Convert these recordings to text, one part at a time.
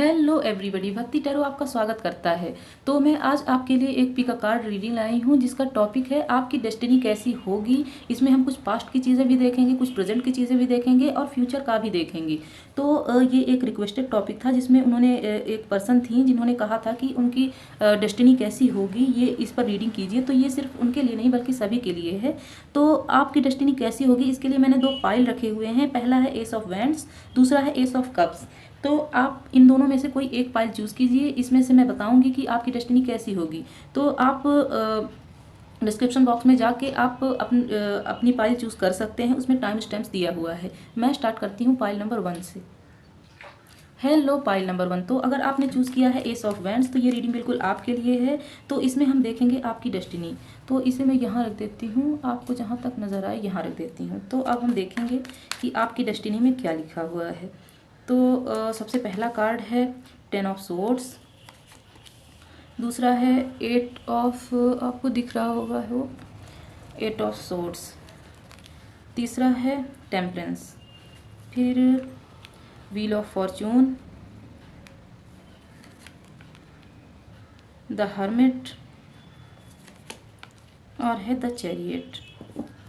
Hello everybody, भक्ति tarot आपका स्वागत करता है। तो मैं आज आपके लिए एक पिक अ कार्ड रीडिंग लाई हूँ जिसका टॉपिक है आपकी डेस्टिनी कैसी होगी। इसमें हम कुछ पास्ट की चीज़ें भी देखेंगे, कुछ प्रेजेंट की चीज़ें भी देखेंगे और फ्यूचर का भी देखेंगे। तो ये एक रिक्वेस्टेड टॉपिक था जिसमें उन्होंने एक पर्सन थी जिन्होंने कहा था कि उनकी डेस्टिनी कैसी होगी, ये इस पर रीडिंग कीजिए। तो ये सिर्फ उनके लिए नहीं बल्कि सभी के लिए है। तो आपकी डेस्टिनी कैसी होगी इसके लिए मैंने दो पाइल रखे हुए हैं। पहला है एस ऑफ वैंड्स, दूसरा है एस ऑफ कप्स। तो आप इन दोनों में से कोई एक पाइल चूज़ कीजिए। इसमें से मैं बताऊंगी कि आपकी डेस्टिनी कैसी होगी। तो आप डिस्क्रिप्शन बॉक्स में जाके आप अपनी पाइल चूज़ कर सकते हैं, उसमें टाइम स्टैम्प्स दिया हुआ है। मैं स्टार्ट करती हूँ पाइल नंबर 1 से। Hello pile number 1। तो अगर आपने चूज़ किया है एस ऑफ वैंड्स तो ये रीडिंग बिल्कुल आपके लिए है। तो इसमें हम देखेंगे आपकी डेस्टिनी। तो इसे मैं यहाँ रख देती हूँ, आपको जहाँ तक नज़र आए यहाँ रख देती हूँ। तो अब हम देखेंगे कि आपकी डेस्टिनी में क्या लिखा हुआ है। तो सबसे पहला कार्ड है 10 ऑफ सोर्ड्स, दूसरा है 8 ऑफ, आपको दिख रहा होगा वो 8 ऑफ सोर्ड्स, तीसरा है टेम्परेंस, फिर wheel of Fortune, the hermit और है द चैरियट।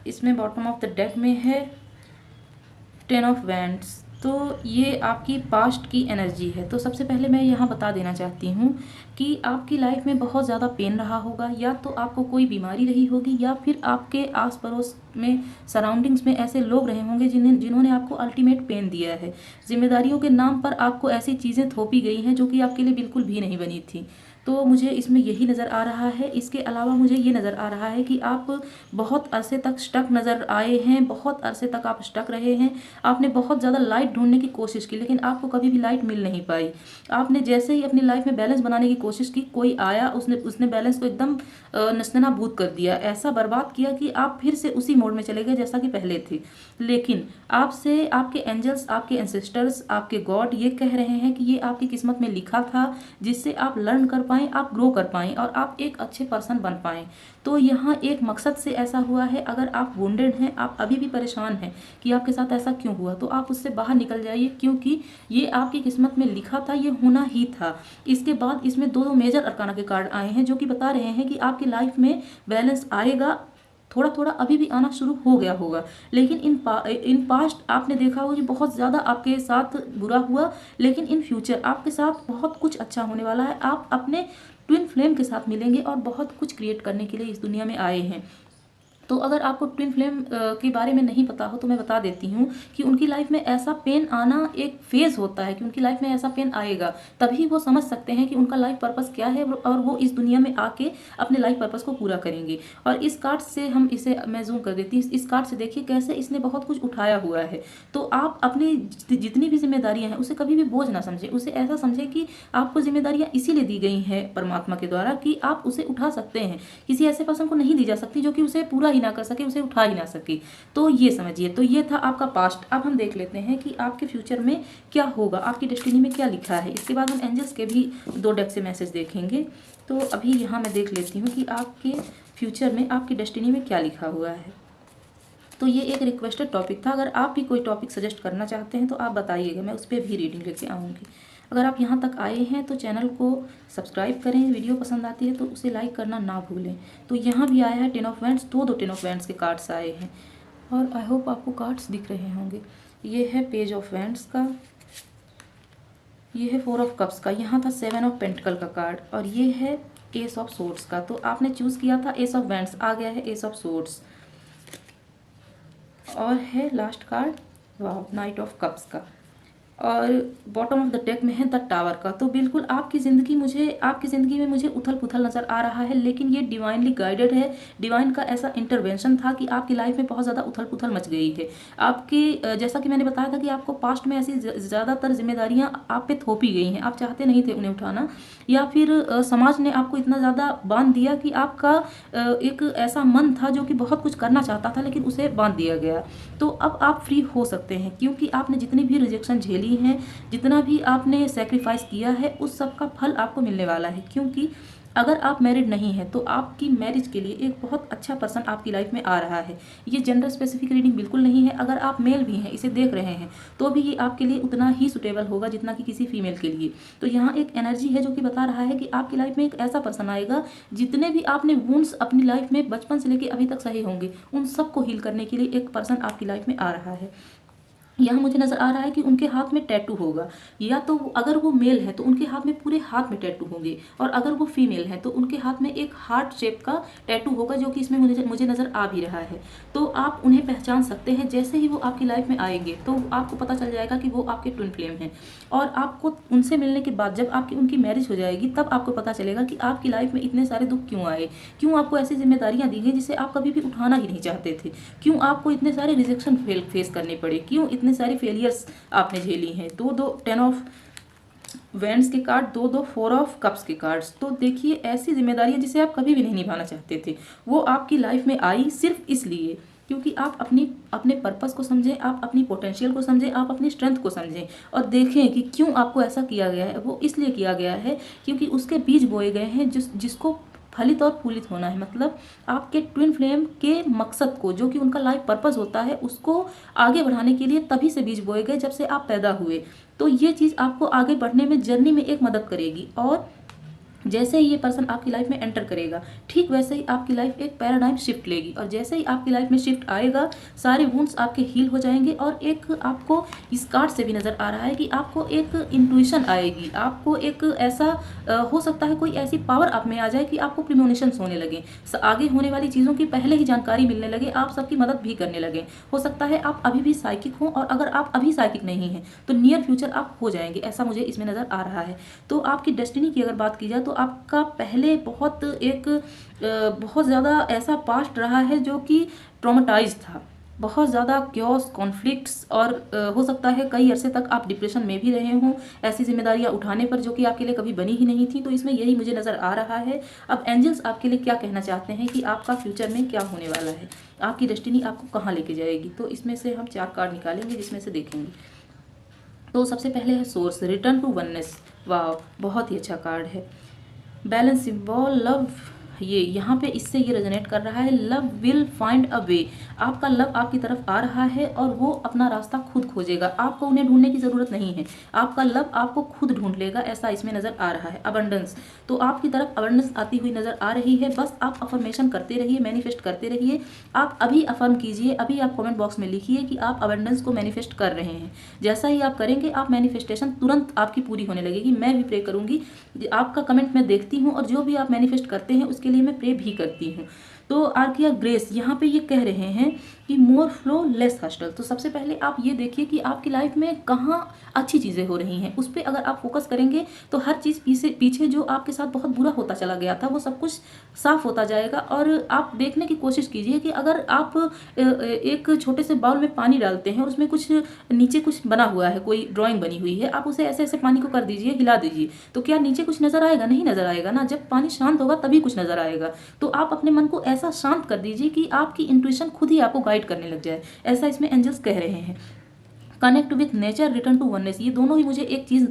इसमें बॉटम ऑफ द डेक में है 10 ऑफ वैंड्स। तो ये आपकी पास्ट की एनर्जी है। तो सबसे पहले मैं यहाँ बता देना चाहती हूँ कि आपकी लाइफ में बहुत ज़्यादा पेन रहा होगा, या तो आपको कोई बीमारी रही होगी, या फिर आपके आस पड़ोस में सराउंडिंग्स में ऐसे लोग रहे होंगे जिन्होंने आपको अल्टीमेट पेन दिया है। जिम्मेदारियों के नाम पर आपको ऐसी चीज़ें थोपी गई हैं जो कि आपके लिए बिल्कुल भी नहीं बनी थी। तो मुझे इसमें यही नज़र आ रहा है। इसके अलावा मुझे ये नज़र आ रहा है कि आप बहुत अरसे तक स्टक नज़र आए हैं, बहुत अरसे तक आप स्टक रहे हैं। आपने बहुत ज़्यादा लाइट ढूंढने की कोशिश की लेकिन आपको कभी भी लाइट मिल नहीं पाई। आपने जैसे ही अपनी लाइफ में बैलेंस बनाने की कोशिश की, कोई आया, उसने बैलेंस को एकदम नस्तनाबूद कर दिया, ऐसा बर्बाद किया कि आप फिर से उसी मोड में चले गए जैसा कि पहले थे। लेकिन आपसे आपके एंजल्स, आपके एंसेस्टर्स, आपके गॉड ये कह रहे हैं कि ये आपकी किस्मत में लिखा था, जिससे आप लर्न कर पाएँ, आप ग्रो कर पाएँ और आप एक अच्छे पर्सन बन पाएँ। तो यहाँ एक मकसद से ऐसा हुआ है। अगर आप वुंडेड हैं, आप अभी भी परेशान हैं कि आपके साथ ऐसा क्यों हुआ, तो आप उससे बाहर निकल जाइए, क्योंकि ये आपकी किस्मत में लिखा था, ये होना ही था। इसके बाद इसमें दो मेजर अरकाना के कार्ड आए हैं जो कि बता रहे हैं कि आपकी लाइफ में बैलेंस आएगा। थोड़ा थोड़ा अभी भी आना शुरू हो गया होगा, लेकिन इन पास्ट आपने देखा होगा कि बहुत ज़्यादा आपके साथ बुरा हुआ, लेकिन इन फ्यूचर आपके साथ बहुत कुछ अच्छा होने वाला है। आप अपने ट्विन फ्लेम के साथ मिलेंगे और बहुत कुछ क्रिएट करने के लिए इस दुनिया में आए हैं। तो अगर आपको ट्विन फ्लेम के बारे में नहीं पता हो तो मैं बता देती हूँ कि उनकी लाइफ में ऐसा पेन आना एक फेज़ होता है कि उनकी लाइफ में ऐसा पेन आएगा, तभी वो समझ सकते हैं कि उनका लाइफ पर्पस क्या है और वो इस दुनिया में आके अपने लाइफ पर्पस को पूरा करेंगे। और इस कार्ड से हम इसे, मैं जूम कर देती हूँ, इस कार्ड से देखिए कैसे इसने बहुत कुछ उठाया हुआ है। तो आप अपनी जितनी भी जिम्मेदारियाँ हैं उसे कभी भी बोझ ना समझें, उसे ऐसा समझें कि आपको जिम्मेदारियाँ इसीलिए दी गई हैं परमात्मा के द्वारा कि आप उसे उठा सकते हैं। किसी ऐसे पर्सन को नहीं दी जा सकती जो कि उसे पूरा ही ना कर सके, उसे उठा ही ना सके। तो ये समझिए। तो ये था आपका पास्ट। अब हम देख लेते हैं कि आपके फ्यूचर में क्या होगा, आपकी डेस्टिनी में क्या लिखा है। इसके बाद हम एंजल्स के भी 2 डेक से मैसेज देखेंगे। तो अभी यहाँ मैं देख लेती हूँ कि आपके फ्यूचर में आपकी डेस्टिनी में क्या लिखा हुआ है। तो ये एक रिक्वेस्टेड टॉपिक था। अगर आप भी कोई टॉपिक सजेस्ट करना चाहते हैं तो आप बताइएगा, मैं उस पर भी रीडिंग लेके आऊँगी। अगर आप यहाँ तक आए हैं तो चैनल को सब्सक्राइब करें, वीडियो पसंद आती है तो उसे लाइक करना ना भूलें। तो यहाँ भी आया है 10 ऑफ वैंड्स, दो 10 ऑफ वैंड्स के कार्ड्स आए हैं और आई होप आपको कार्ड्स दिख रहे होंगे। ये है पेज ऑफ वैंड्स का, ये है 4 ऑफ कप्स का, यहाँ था 7 ऑफ पेंटिकल का कार्ड और ये है एस ऑफ सोर्ड्स का। तो आपने चूज़ किया था एस ऑफ वैंड्स, आ गया है एस ऑफ सोर्ड्स और है लास्ट कार्ड वाह नाइट ऑफ कप्स का और बॉटम ऑफ द डेक में है द टावर का। तो बिल्कुल आपकी ज़िंदगी में मुझे उथल पुथल नज़र आ रहा है, लेकिन ये डिवाइनली गाइडेड है। डिवाइन का ऐसा इंटरवेंशन था कि आपकी लाइफ में बहुत ज़्यादा उथल पुथल मच गई है। आपकी जैसा कि मैंने बताया था कि आपको पास्ट में ऐसी ज़्यादातर जिम्मेदारियाँ आप पे थोपी गई हैं, आप चाहते नहीं थे उन्हें उठाना, या फिर समाज ने आपको इतना ज़्यादा बांध दिया कि आपका एक ऐसा मन था जो कि बहुत कुछ करना चाहता था लेकिन उसे बांध दिया गया। तो अब आप फ्री हो सकते हैं, क्योंकि आपने जितनी भी रिजेक्शन झेली हैं, जितना भी आपने सेक्रीफाइस किया है, उस सब का फल आपको मिलने वाला है। क्योंकि अगर आप मैरिड नहीं हैं तो आपकी मैरिज के लिए एक बहुत अच्छा पर्सन आपकी लाइफ में आ रहा है। ये जेंडर स्पेसिफिक रीडिंग बिल्कुल नहीं है। अगर आप मेल भी हैं, इसे देख रहे हैं, तो भी ये आपके लिए उतना ही सुटेबल होगा जितना कि किसी फीमेल के लिए। तो यहाँ एक एनर्जी है जो कि बता रहा है कि आपकी लाइफ में एक ऐसा पर्सन आएगा, जितने भी आपने वुंड्स अपनी लाइफ में बचपन से लेकर अभी तक सहे होंगे, उन सबको हील करने के लिए एक पर्सन आपकी लाइफ में आ रहा है। यहाँ मुझे नज़र आ रहा है कि उनके हाथ में टैटू होगा, या तो अगर वो मेल है तो उनके हाथ में पूरे हाथ में टैटू होंगे, और अगर वो फीमेल है तो उनके हाथ में एक हार्ट शेप का टैटू होगा, जो कि इसमें मुझे नज़र आ भी रहा है। तो आप उन्हें पहचान सकते हैं। जैसे ही वो आपकी लाइफ में आएंगे तो आपको पता चल जाएगा कि वो आपके ट्विन फ्लेम हैं, और आपको उनसे मिलने के बाद जब आपकी उनकी मैरिज हो जाएगी तब आपको पता चलेगा कि आपकी लाइफ में इतने सारे दुख क्यों आए, क्यों आपको ऐसी जिम्मेदारियाँ दी गई जिसे आप कभी भी उठाना ही नहीं चाहते थे, क्यों आपको इतने सारे रिजेक्शन फेस करने पड़े, क्यों इतने सारी फेलियर्स आपने झेली हैं। दो 10 ऑफ वेंड्स के कार्ड, दो 4 ऑफ कप्स के कार्ड्स। तो देखिए, ऐसी जिम्मेदारियां जिसे आप कभी भी नहीं निभाना चाहते थे, वो आपकी लाइफ में आई सिर्फ इसलिए क्योंकि आप अपने पर्पस को समझें, आप अपनी पोटेंशियल को समझें, आप अपनी स्ट्रेंथ को समझें, और देखें कि क्यों आपको ऐसा किया गया है। वो इसलिए किया गया है क्योंकि उसके बीज बोए गए हैं जिसको फलित और फूलित होना है। मतलब आपके ट्विन फ्लेम के मकसद को, जो कि उनका लाइफ पर्पस होता है, उसको आगे बढ़ाने के लिए तभी से बीज बोए गए जब से आप पैदा हुए। तो ये चीज़ आपको आगे बढ़ने में, जर्नी में एक मदद करेगी। और जैसे ही ये पर्सन आपकी लाइफ में एंटर करेगा, ठीक वैसे ही आपकी लाइफ एक पैराडाइम शिफ्ट लेगी, और जैसे ही आपकी लाइफ में शिफ्ट आएगा, सारे वुंड्स आपके हील हो जाएंगे। और एक आपको इस कार्ड से भी नज़र आ रहा है कि आपको एक इंट्यूशन आएगी, आपको एक ऐसा हो सकता है कोई ऐसी पावर आप में आ जाए कि आपको प्रीमोनिशंस होने लगे, आगे होने वाली चीज़ों की पहले ही जानकारी मिलने लगे, आप सबकी मदद भी करने लगे। हो सकता है आप अभी भी साइकिक हों, और अगर आप अभी साइकिक नहीं हैं तो नियर फ्यूचर आप हो जाएंगे, ऐसा मुझे इसमें नज़र आ रहा है। तो आपकी डेस्टिनी की अगर बात की जाए तो आपका पहले बहुत ज़्यादा ऐसा पास्ट रहा है जो कि ट्रॉमेटाइज था, बहुत ज़्यादा क्योस, कॉन्फ्लिक्ट्स, और हो सकता है कई अरसे तक आप डिप्रेशन में भी रहे हों ऐसी जिम्मेदारियां उठाने पर, जो कि आपके लिए कभी बनी ही नहीं थी। तो इसमें यही मुझे नज़र आ रहा है। अब एंजल्स आपके लिए क्या कहना चाहते हैं कि आपका फ्यूचर में क्या होने वाला है, आपकी डेस्टिनी आपको कहाँ लेके जाएगी। तो इसमें से हम 4 कार्ड निकालेंगे, जिसमें से देखेंगे। तो सबसे पहले है सोर्स, रिटर्न टू वननेस। वाह, बहुत ही अच्छा कार्ड है। बैलेंस सिंबल, लव, ये यहाँ पे इससे ये रेजोनेट कर रहा है, लव विल फाइंड अ वे। आपका लव आपकी तरफ आ रहा है और वो अपना रास्ता खुद खोजेगा, आपको उन्हें ढूंढने की ज़रूरत नहीं है, आपका लव आपको खुद ढूंढ लेगा, ऐसा इसमें नज़र आ रहा है। अबंडेंस, तो आपकी तरफ अबंडेंस आती हुई नज़र आ रही है। बस आप अफर्मेशन करते रहिए, मैनिफेस्ट करते रहिए। आप अभी अफर्म कीजिए, अभी आप कमेंट बॉक्स में लिखिए कि आप अबंडेंस को मैनिफेस्ट कर रहे हैं। जैसा ही आप करेंगे, आप मैनिफेस्टेशन तुरंत आपकी पूरी होने लगेगी। मैं भी प्रे करूँगी, आपका कमेंट मैं देखती हूँ, और जो भी आप मैनिफेस्ट करते हैं उसके लिए मैं प्रे भी करती हूँ। तो आर्किया ग्रेस यहाँ पे ये कह रहे हैं कि मोर फ्लो लेस हस्टल। तो सबसे पहले आप ये देखिए कि आपकी लाइफ में कहाँ अच्छी चीज़ें हो रही हैं, उस पर अगर आप फोकस करेंगे तो हर चीज़ पीछे जो आपके साथ बहुत बुरा होता चला गया था वो सब कुछ साफ होता जाएगा। और आप देखने की कोशिश कीजिए कि अगर आप एक छोटे से बाउल में पानी डालते हैं और उसमें कुछ नीचे कुछ बना हुआ है, कोई ड्राइंग बनी हुई है, आप उसे ऐसे ऐसे पानी को कर दीजिए, हिला दीजिए, तो क्या नीचे कुछ नजर आएगा? नहीं नजर आएगा ना। जब पानी शांत होगा तभी कुछ नजर आएगा। तो आप अपने मन को ऐसा शांत कर दीजिए कि आपकी इंट्यूशन खुद ही आपको गाइड करने लग जाए, ऐसा इसमें एंजल्स कह रहे हैं। Connect with nature, return to oneness, ये दोनों ही मुझे एक चीज़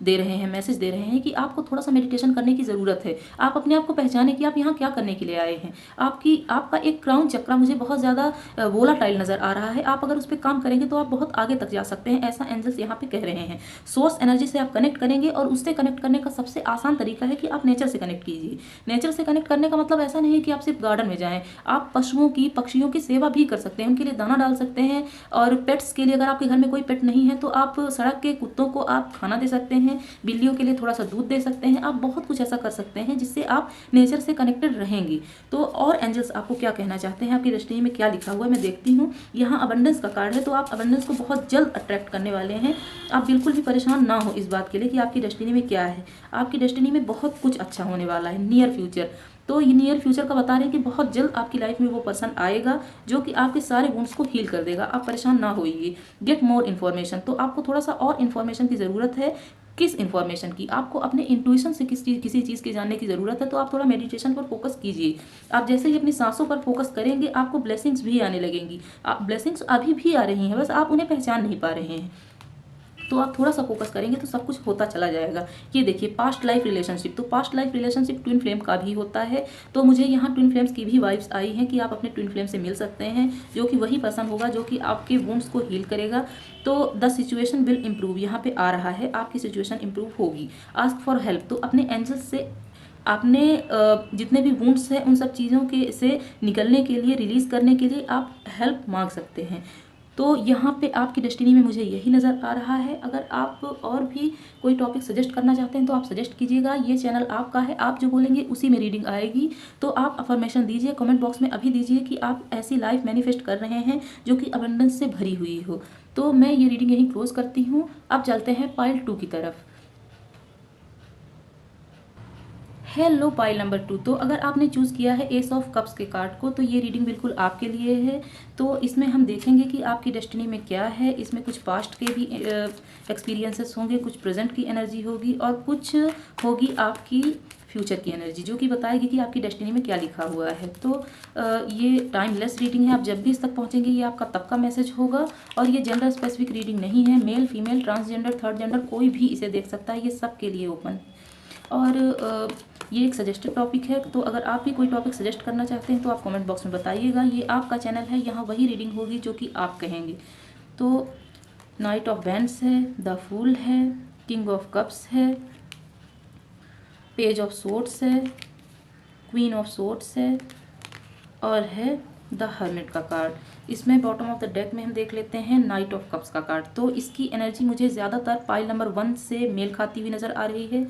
दे रहे हैं, मैसेज दे रहे हैं कि आपको थोड़ा सा मेडिटेशन करने की ज़रूरत है। आप अपने आप को पहचाने कि आप यहाँ क्या करने के लिए आए हैं। आपका एक क्राउन चक्रा मुझे बहुत ज़्यादा वोलाटाइल नज़र आ रहा है। आप अगर उस पर काम करेंगे तो आप बहुत आगे तक जा सकते हैं, ऐसा एंजल्स यहाँ पे कह रहे हैं। सोर्स एनर्जी से आप कनेक्ट करेंगे, और उससे कनेक्ट करने का सबसे आसान तरीका है कि आप नेचर से कनेक्ट कीजिए। नेचर से कनेक्ट करने का मतलब ऐसा नहीं है कि आप सिर्फ गार्डन में जाएँ, आप पशुओं की, पक्षियों की सेवा भी कर सकते हैं, उनके लिए दाना डाल सकते हैं। और पेट्स के लिए, अगर आपके घर में कोई पेट नहीं है तो आप सड़क के कुत्तों को आप खाना दे सकते हैं, बिल्लियों के लिए थोड़ा सा दूध दे सकते हैं। आप बहुत कुछ ऐसा कर सकते हैं जिससे आप नेचर से कनेक्टेड रहेंगे। तो और एंजल्स आपको क्या कहना चाहते हैं, आपकी डेस्टिनी में क्या लिखा हुआ है मैं देखती हूँ। यहाँ अबंडेंस का कार्ड है, तो आप अबंडेंस को बहुत जल्द अट्रैक्ट करने वाले हैं। आप बिल्कुल भी परेशान ना हो इस बात के लिए कि आपकी डेस्टिनी में क्या है। आपकी डेस्टिनी में बहुत कुछ अच्छा होने वाला है, नियर फ्यूचर। तो ये नियर फ्यूचर का बता रहे हैं कि बहुत जल्द आपकी लाइफ में वो पर्सन आएगा जो कि आपके सारे वुंड्स को हील कर देगा। आप परेशान ना होइए। गेट मोर इन्फॉर्मेशन, तो आपको थोड़ा सा और इन्फॉर्मेशन की ज़रूरत है। किस इन्फॉर्मेशन की? आपको अपने इंट्यूशन से किसी चीज़ की जानने की ज़रूरत है। तो आप थोड़ा मेडिटेशन पर फोकस कीजिए। आप जैसे ही अपनी सांसों पर फोकस करेंगे, आपको ब्लेसिंग्स भी आने लगेंगी। आप ब्लेसिंग्स अभी भी आ रही हैं, बस आप उन्हें पहचान नहीं पा रहे हैं। तो आप थोड़ा सा फोकस करेंगे तो सब कुछ होता चला जाएगा। ये देखिए पास्ट लाइफ रिलेशनशिप, तो past life relationship twin flame का भी होता है। तो मुझे यहाँ ट्विन फ्लेम्स की भी वाइब्स आई हैं कि आप अपने ट्विन फ्लेम से मिल सकते हैं, जो कि वही पर्सन होगा जो कि आपके वुंड्स को हील करेगा। तो द सिचुएशन विल इम्प्रूव यहाँ पे आ रहा है, आपकी सिचुएशन इम्प्रूव होगी। आस्क फॉर हेल्प, तो अपने एंजल्स से आपने जितने भी वुंड्स हैं उन सब चीज़ों के से निकलने के लिए, रिलीज़ करने के लिए आप हेल्प मांग सकते हैं। तो यहाँ पे आपकी डेस्टिनी में मुझे यही नज़र आ रहा है। अगर आप और भी कोई टॉपिक सजेस्ट करना चाहते हैं तो आप सजेस्ट कीजिएगा, ये चैनल आपका है, आप जो बोलेंगे उसी में रीडिंग आएगी। तो आप अफर्मेशन दीजिए, कमेंट बॉक्स में अभी दीजिए कि आप ऐसी लाइफ मैनिफेस्ट कर रहे हैं जो कि अबंडेंस से भरी हुई हो। तो मैं ये रीडिंग यहीं क्लोज करती हूँ। अब चलते हैं पाइल 2 की तरफ। हेलो पाइल नंबर 2, तो अगर आपने चूज़ किया है एस ऑफ कप्स के कार्ड को तो ये रीडिंग बिल्कुल आपके लिए है। तो इसमें हम देखेंगे कि आपकी डेस्टिनी में क्या है। इसमें कुछ पास्ट के भी एक्सपीरियंसेस होंगे, कुछ प्रेजेंट की एनर्जी होगी और कुछ होगी आपकी फ्यूचर की एनर्जी, जो कि बताएगी कि आपकी डेस्टिनी में क्या लिखा हुआ है। तो ये टाइमलेस रीडिंग है, आप जब भी इस तक पहुँचेंगे ये आपका तब का मैसेज होगा। और ये जेंडर स्पेसिफिक रीडिंग नहीं है, male female transgender third gender कोई भी इसे देख सकता है, ये सब के लिए ओपन। और ये एक सजेस्टेड टॉपिक है, तो अगर आप भी कोई टॉपिक सजेस्ट करना चाहते हैं तो आप कमेंट बॉक्स में बताइएगा। ये आपका चैनल है, यहाँ वही रीडिंग होगी जो कि आप कहेंगे। तो नाइट ऑफ वैंड्स है, द फूल है, किंग ऑफ कप्स है, पेज ऑफ सोर्ड्स है, क्वीन ऑफ सोर्ड्स है और है द हर्मिट का कार्ड। इसमें बॉटम ऑफ द डेक में हम देख लेते हैं नाइट ऑफ कप्स का कार्ड। तो इसकी एनर्जी मुझे ज़्यादातर पाइल नंबर 1 से मेल खाती हुई नज़र आ रही है।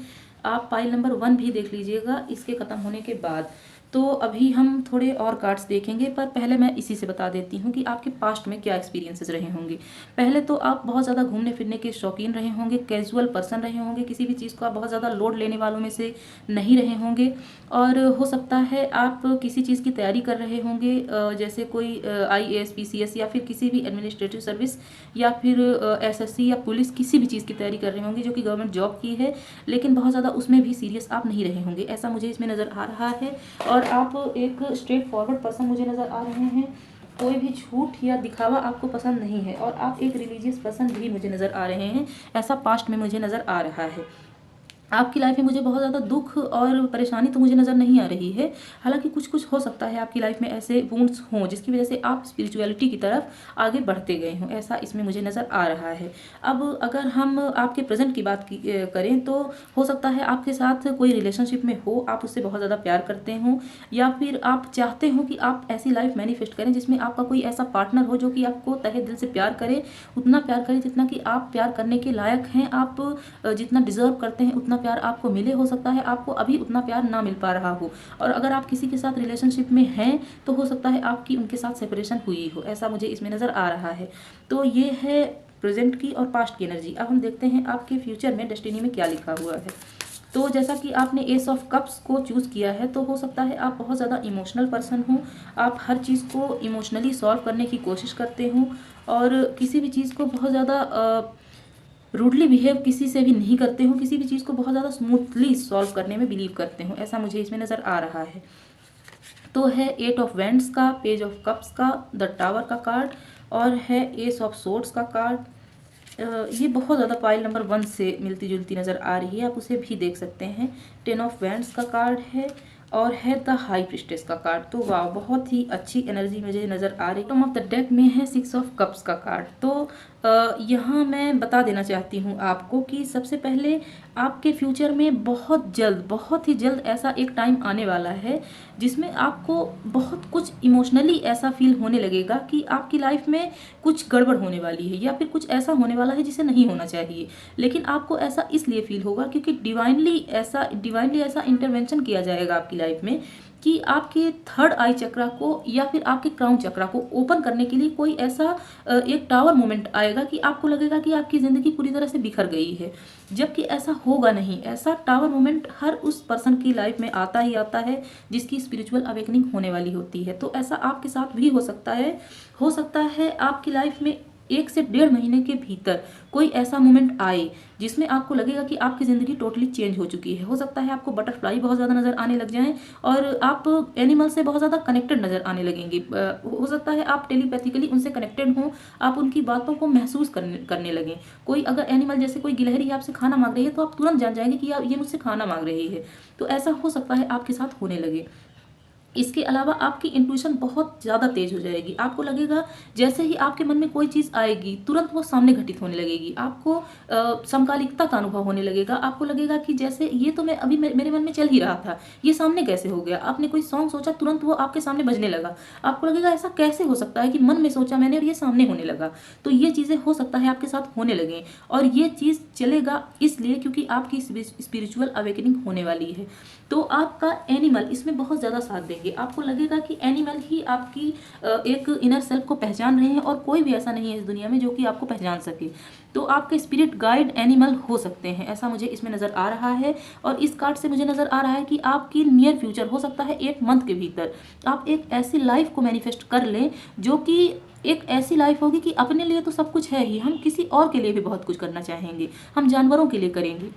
आप पाइल नंबर 1 भी देख लीजिएगा इसके ख़त्म होने के बाद। तो अभी हम थोड़े और कार्ड्स देखेंगे, पर पहले मैं इसी से बता देती हूँ कि आपके पास्ट में क्या एक्सपीरियंसेस रहे होंगे। पहले तो आप बहुत ज़्यादा घूमने फिरने के शौकीन रहे होंगे, कैजुअल पर्सन रहे होंगे, किसी भी चीज़ को आप बहुत ज़्यादा लोड लेने वालों में से नहीं रहे होंगे। और हो सकता है आप किसी चीज़ की तैयारी कर रहे होंगे, जैसे कोई IAS PCS या फिर किसी भी एडमिनिस्ट्रेटिव सर्विस या फिर SSC या पुलिस, किसी भी चीज़ की तैयारी कर रहे होंगे जो कि गवर्नमेंट जॉब की है, लेकिन बहुत ज़्यादा उसमें भी सीरियस आप नहीं रहे होंगे, ऐसा मुझे इसमें नज़र आ रहा है। और आप एक स्ट्रेट फॉरवर्ड पर्सन मुझे नज़र आ रहे हैं, कोई भी झूठ या दिखावा आपको पसंद नहीं है। और आप एक रिलीजियस पर्सन भी मुझे नज़र आ रहे हैं, ऐसा पास्ट में मुझे नज़र आ रहा है। आपकी लाइफ में मुझे बहुत ज़्यादा दुख और परेशानी तो मुझे नज़र नहीं आ रही है, हालांकि कुछ कुछ हो सकता है आपकी लाइफ में ऐसे वुंड्स हों जिसकी वजह से आप स्पिरिचुअलिटी की तरफ आगे बढ़ते गए हों, ऐसा इसमें मुझे नज़र आ रहा है। अब अगर हम आपके प्रेजेंट की बात करें तो हो सकता है आपके साथ कोई रिलेशनशिप में हो, आप उससे बहुत ज़्यादा प्यार करते हों, या फिर आप चाहते हो कि आप ऐसी लाइफ मैनिफेस्ट करें जिसमें आपका कोई ऐसा पार्टनर हो जो कि आपको तहे दिल से प्यार करे, उतना प्यार करे जितना कि आप प्यार करने के लायक हैं, आप जितना डिजर्व करते हैं उतना प्यार आपको मिले। हो सकता है आपको अभी उतना प्यार ना मिल पा रहा हो, और अगर आप किसी के साथ रिलेशनशिप में हैं तो हो सकता है आपकी उनके साथ सेपरेशन हुई हो, ऐसा मुझे इसमें नज़र आ रहा है। तो ये है प्रेजेंट की और पास्ट की एनर्जी। अब हम देखते हैं आपके फ्यूचर में डेस्टिनी में क्या लिखा हुआ है। तो जैसा कि आपने एस ऑफ कप्स को चूज़ किया है, तो हो सकता है आप बहुत ज़्यादा इमोशनल पर्सन हो, आप हर चीज़ को इमोशनली सॉल्व करने की कोशिश करते हो और किसी भी चीज़ को बहुत ज़्यादा रूडली बिहेव किसी से भी नहीं करते हो, किसी भी चीज़ को बहुत ज़्यादा स्मूथली सॉल्व करने में बिलीव करते हो, ऐसा मुझे इसमें नज़र आ रहा है। तो है 8 ऑफ वैंड्स का, पेज ऑफ कप्स का, द टावर का कार्ड और है एस ऑफ सोर्ड्स का कार्ड। ये बहुत ज़्यादा पाइल नंबर 1 से मिलती जुलती नज़र आ रही है, आप उसे भी देख सकते हैं। 10 ऑफ वैंड्स का कार्ड है और है द हाई प्रिस्टेस का कार्ड। तो वाह, बहुत ही अच्छी एनर्जी मुझे नज़र आ रही है। बॉटम ऑफ द डेक में है 6 ऑफ कप्स का कार्ड। तो यहाँ मैं बता देना चाहती हूँ आपको कि सबसे पहले आपके फ्यूचर में बहुत ही जल्द ऐसा एक टाइम आने वाला है जिसमें आपको बहुत कुछ इमोशनली ऐसा फील होने लगेगा कि आपकी लाइफ में कुछ गड़बड़ होने वाली है या फिर कुछ ऐसा होने वाला है जिसे नहीं होना चाहिए, लेकिन आपको ऐसा इसलिए फील होगा क्योंकि डिवाइनली ऐसा इंटरवेंशन किया जाएगा आपकी लाइफ में कि आपके थर्ड आई चक्रा को या फिर आपके क्राउन चक्रा को ओपन करने के लिए कोई ऐसा एक टावर मोमेंट आएगा कि आपको लगेगा कि आपकी ज़िंदगी पूरी तरह से बिखर गई है, जबकि ऐसा होगा नहीं। ऐसा टावर मोमेंट हर उस पर्सन की लाइफ में आता ही आता है जिसकी स्पिरिचुअल अवेकनिंग होने वाली होती है। तो ऐसा आपके साथ भी हो सकता है आपकी लाइफ में 1 से 1.5 महीने के भीतर कोई ऐसा मोमेंट आए जिसमें आपको लगेगा कि आपकी ज़िंदगी टोटली चेंज हो चुकी है। हो सकता है आपको बटरफ्लाई बहुत ज़्यादा नज़र आने लग जाएं और आप एनिमल से बहुत ज़्यादा कनेक्टेड नज़र आने लगेंगे। हो सकता है आप टेलीपैथिकली उनसे कनेक्टेड हों, आप उनकी बातों को महसूस करने लगें। कोई अगर एनिमल जैसे कोई गिलहरी आपसे खाना मांग रही है तो आप तुरंत जान जाएंगे कि ये मुझसे खाना मांग रही है। तो ऐसा हो सकता है आपके साथ होने लगे। इसके अलावा आपकी इंट्यूशन बहुत ज़्यादा तेज हो जाएगी। आपको लगेगा जैसे ही आपके मन में कोई चीज़ आएगी तुरंत वो सामने घटित होने लगेगी। आपको समकालिकता का अनुभव होने लगेगा। आपको लगेगा कि जैसे ये तो मैं अभी मेरे मन में चल ही रहा था, ये सामने कैसे हो गया। आपने कोई सॉन्ग सोचा, तुरंत वो आपके सामने बजने लगा। आपको लगेगा ऐसा कैसे हो सकता है कि मन में सोचा मैंने और ये सामने होने लगा। तो ये चीज़ें हो सकता है आपके साथ होने लगें, और ये चीज़ चलेगा इसलिए क्योंकि आपकी स्पिरिचुअल अवेकनिंग होने वाली है। तो आपका एनिमल इसमें बहुत ज़्यादा साथ देंगे। आपको लगेगा कि एनिमल ही आपकी एक इनर सेल्फ को पहचान रहे हैं और कोई भी ऐसा नहीं है इस दुनिया में जो कि आपको पहचान सके। तो आपके स्पिरिट गाइड एनिमल हो सकते हैं, ऐसा मुझे इसमें नज़र आ रहा है। और इस कार्ड से मुझे नज़र आ रहा है कि आपकी नियर फ्यूचर, हो सकता है 1 मंथ के भीतर, आप एक ऐसी लाइफ को मैनिफेस्ट कर लें जो कि एक ऐसी लाइफ होगी कि अपने लिए तो सब कुछ है ही, हम किसी और के लिए भी बहुत कुछ करना चाहेंगे। हम जानवरों के लिए करेंगे,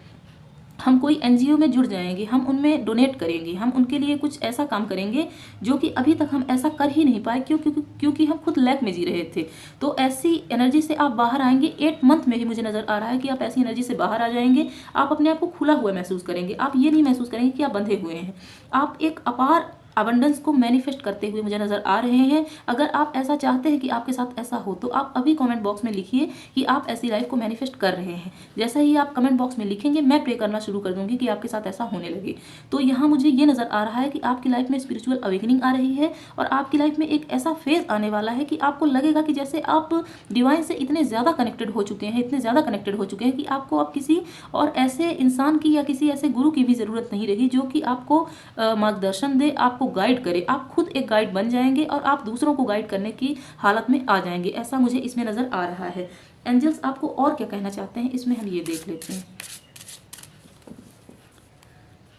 हम कोई एनजीओ में जुड़ जाएंगे, हम उनमें डोनेट करेंगे, हम उनके लिए कुछ ऐसा काम करेंगे जो कि अभी तक हम ऐसा कर ही नहीं पाए क्योंकि हम खुद लैक में जी रहे थे। तो ऐसी एनर्जी से आप बाहर आएंगे। 8 मंथ में ही मुझे नज़र आ रहा है कि आप ऐसी एनर्जी से बाहर आ जाएंगे। आप अपने आप को खुला हुआ महसूस करेंगे। आप ये नहीं महसूस करेंगे कि आप बंधे हुए हैं। आप एक अपार अबंडेंस को मैनिफेस्ट करते हुए मुझे नज़र आ रहे हैं। अगर आप ऐसा चाहते हैं कि आपके साथ ऐसा हो तो आप अभी कमेंट बॉक्स में लिखिए कि आप ऐसी लाइफ को मैनिफेस्ट कर रहे हैं। जैसा ही आप कमेंट बॉक्स में लिखेंगे मैं प्रे करना शुरू कर दूंगी कि आपके साथ ऐसा होने लगे। तो यहाँ मुझे ये नज़र आ रहा है कि आपकी लाइफ में स्पिरिचुअल अवेकनिंग आ रही है और आपकी लाइफ में एक ऐसा फेज आने वाला है कि आपको लगेगा कि जैसे आप डिवाइन से इतने ज़्यादा कनेक्टेड हो चुके हैं, इतने ज़्यादा कनेक्टेड हो चुके हैं कि आपको अब किसी और ऐसे इंसान की या किसी ऐसे गुरु की भी ज़रूरत नहीं रही जो कि आपको मार्गदर्शन दे, आपको गाइड करे। आप खुद एक गाइड बन जाएंगे और आप दूसरों को गाइड करने की हालत में आ जाएंगे, ऐसा मुझे इसमें नज़र आ रहा है। एंजल्स आपको और क्या कहना चाहते हैं इसमें हम ये देख लेते हैं।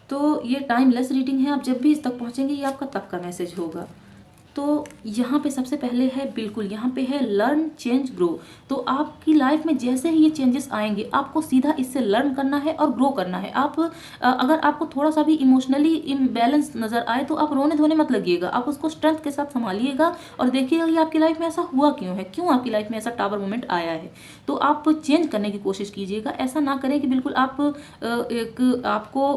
तो ये टाइमलेस रीडिंग है, आप जब भी इस तक पहुंचेंगे ये आपका तब का मैसेज होगा। तो यहाँ पे सबसे पहले है, बिल्कुल यहाँ पे है लर्न चेंज ग्रो। तो आपकी लाइफ में जैसे ही ये चेंजेस आएंगे आपको सीधा इससे लर्न करना है और ग्रो करना है। आप अगर आपको थोड़ा सा भी इमोशनली इम्बैलेंस नज़र आए तो आप रोने धोने मत लगिएगा, आप उसको स्ट्रेंथ के साथ संभालिएगा और देखिएगा कि आपकी लाइफ में ऐसा हुआ क्यों है, क्यों आपकी लाइफ में ऐसा टावर मोमेंट आया है। तो आप चेंज करने की कोशिश कीजिएगा। ऐसा ना करें कि बिल्कुल आप आपको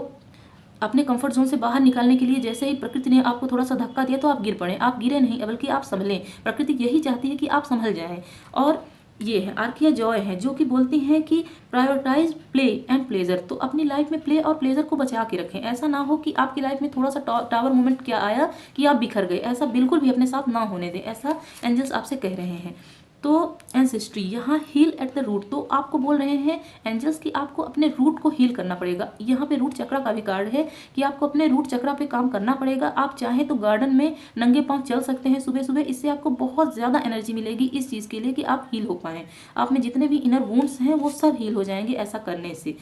अपने कंफर्ट जोन से बाहर निकालने के लिए जैसे ही प्रकृति ने आपको थोड़ा सा धक्का दिया तो आप गिर पड़े। आप गिरे नहीं, बल्कि आप संभलें। प्रकृति यही चाहती है कि आप संभल जाएं। और ये है आर्किया जॉय है जो कि बोलती हैं कि प्रायोरिटाइज प्ले एंड प्लेजर। तो अपनी लाइफ में प्ले और प्लेजर को बचा के रखें। ऐसा ना हो कि आपकी लाइफ में थोड़ा सा टावर मोमेंट क्या आया कि आप बिखर गए, ऐसा बिल्कुल भी अपने साथ ना होने दें, ऐसा एंजल्स आपसे कह रहे हैं। तो एंसेस्ट्री यहाँ हील एट द रूट। तो आपको बोल रहे हैं एंजल्स कि आपको अपने रूट को हील करना पड़ेगा। यहाँ पे रूट चक्रा का भी कार्ड है कि आपको अपने रूट चक्रा पे काम करना पड़ेगा। आप चाहें तो गार्डन में नंगे पांव चल सकते हैं सुबह सुबह, इससे आपको बहुत ज़्यादा एनर्जी मिलेगी इस चीज़ के लिए कि आप हील हो पाएँ। आप में जितने भी इनर वुंड्स हैं वो सब हील हो जाएंगे ऐसा करने से।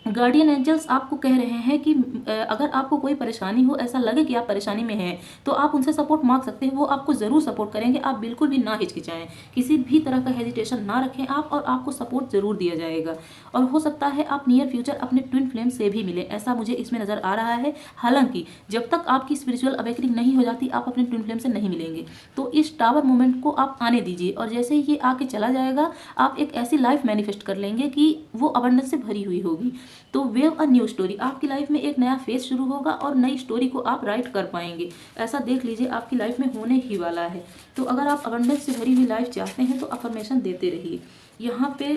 गार्डियन एंजल्स आपको कह रहे हैं कि अगर आपको कोई परेशानी हो, ऐसा लगे कि आप परेशानी में हैं, तो आप उनसे सपोर्ट मांग सकते हैं। वो आपको ज़रूर सपोर्ट करेंगे। आप बिल्कुल भी ना हिचकिचाएं, किसी भी तरह का हेजिटेशन ना रखें आप, और आपको सपोर्ट ज़रूर दिया जाएगा। और हो सकता है आप नियर फ्यूचर अपने ट्विन फ्लेम से भी मिलें, ऐसा मुझे इसमें नज़र आ रहा है। हालांकि जब तक आपकी स्पिरिचुअल अवेकनिंग नहीं हो जाती आप अपने ट्विन फ्लेम से नहीं मिलेंगे। तो इस टावर मोमेंट को आप आने दीजिए, और जैसे ही ये आके चला जाएगा आप एक ऐसी लाइफ मैनिफेस्ट कर लेंगे कि वो अबंडेंस से भरी हुई होगी। तो वेव अ न्यू स्टोरी, आपकी लाइफ में एक नया फेज शुरू होगा और नई स्टोरी को आप राइट कर पाएंगे। ऐसा देख लीजिए आपकी लाइफ में होने ही वाला है। तो अगर आप अबंडेंस से भरी हुई लाइफ चाहते हैं तो अफर्मेशन देते रहिए। यहाँ पे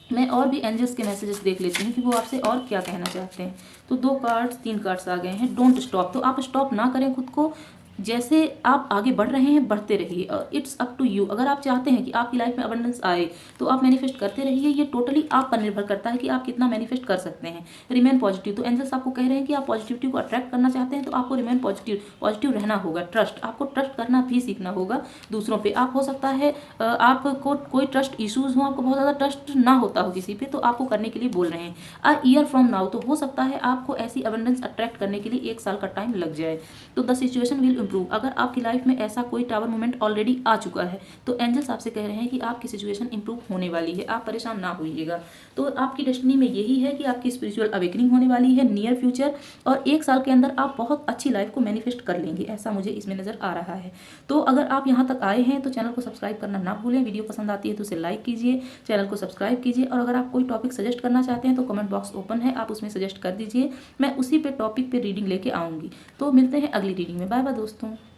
मैं और भी एंजल्स के मैसेजेस देख लेती हूँ कि वो आपसे और क्या कहना चाहते हैं। तो 2 कार्ड्स 3 कार्ड्स आ गए हैं। Don't stop. तो आप स्टॉप ना करें खुद को, जैसे आप आगे बढ़ रहे हैं बढ़ते रहिए। It's up to you. अगर आप चाहते हैं कि आपकी लाइफ में अबंडेंस आए तो आप मैनिफेस्ट करते रहिए। ये टोटली आप पर निर्भर करता है कि आप कितना मैनिफेस्ट कर सकते हैं। Remain positive. तो एंजल्स आपको कह रहे हैं कि आप पॉजिटिविटी को अट्रैक्ट करना चाहते हैं तो आपको रिमेन पॉजिटिव रहना होगा। ट्रस्ट, आपको ट्रस्ट करना भी सीखना होगा दूसरों पे। आप हो सकता है आपको कोई ट्रस्ट इश्यूज हो, आपको बहुत ज़्यादा ट्रस्ट ना होता हो किसी पे, तो आपको करने के लिए बोल रहे हैं। अ ईयर फ्रॉम नाउ, तो हो सकता है आपको ऐसी अबंडेंस अट्रैक्ट करने के लिए 1 साल का टाइम लग जाए। तो द सिचुएशन विल इम्प्रूव। अगर आपकी लाइफ में ऐसा कोई टावर मोमेंट ऑलरेडी आ चुका है तो एंजल्स आपसे कह रहे हैं कि आपकी सिचुएशन इंप्रूव होने वाली है, आप परेशान ना होइएगा। तो आपकी डेस्टिनी में यही है कि आपकी स्पिरिचुअल अवेकनिंग होने वाली है नियर फ्यूचर, और 1 साल के अंदर आप बहुत अच्छी लाइफ को मैनिफेस्ट कर लेंगे, ऐसा मुझे इसमें नज़र आ रहा है। तो अगर आप यहाँ तक आए हैं तो चैनल को सब्सक्राइब करना ना भूलें, वीडियो पसंद आती है तो उसे लाइक कीजिए, चैनल को सब्सक्राइब कीजिए, और अगर आप कोई टॉपिक सजेस्ट करना चाहते हैं तो कमेंट बॉक्स ओपन है, आप उसमें सजेस्ट कर दीजिए, मैं उसी पे टॉपिक पे रीडिंग लेके आऊँगी। तो मिलते हैं अगली रीडिंग में। बाय बाय दोस्तों।